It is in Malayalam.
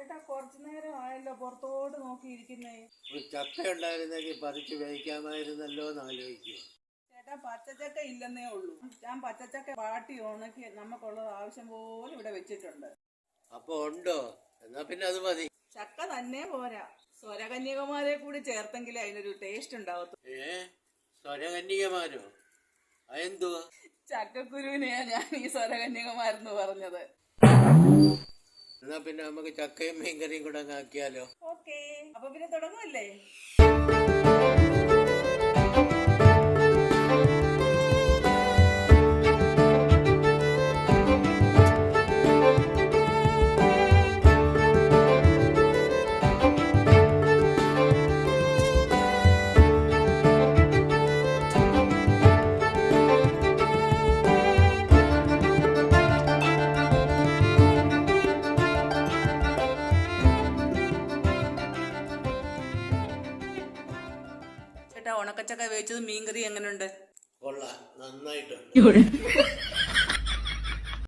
ചേട്ടാ കുറച്ചു നേരം ആയല്ലോ പുറത്തോട്ട് നോക്കിയിരിക്കുന്നേ. ഒരു ചക്ക ഉണ്ടായിരുന്നെങ്കിൽ പറിച്ച് വേവിക്കാമായിരുന്നല്ലോ എന്ന് ആലോചിക്കുക. ചേട്ടാ പച്ചച്ചക്ക ഇല്ലെന്നേ ഉള്ളൂ. ഞാൻ പച്ചച്ചക്ക വാട്ടി ഉണക്കി നമുക്കുള്ളത് ആവശ്യം പോലെ ഇവിടെ വെച്ചിട്ടുണ്ട്. അപ്പൊ ഉണ്ടോ? എന്നാ പിന്നെ അത് മതി. ചക്ക തന്നെ പോരാ, സ്വരകന്യകമാരെ കൂടി ചേർത്തെങ്കിലേ അതിനൊരു ടേസ്റ്റ് ഉണ്ടാവത്തു. സ്വരകന്യകമാരോ? അതെന്തുവാ? ചക്കക്കുരുവിനെയാ ഞാൻ ഈ സ്വരകന്യകമാരെന്ന് പറഞ്ഞത്. എന്നാ പിന്നെ നമുക്ക് ചക്കയും മീൻകറിയും കൂടെ അങ്ങ് ആക്കിയാലോ? ഓക്കേ, അപ്പൊ പിന്നെ തുടങ്ങുമല്ലേ? ചേട്ടാ ഉണക്കച്ചക്ക വേവിച്ചത് മീൻകറി എങ്ങനെയുണ്ട്? കൊള്ളാം, നന്നായിട്ടുണ്ട്.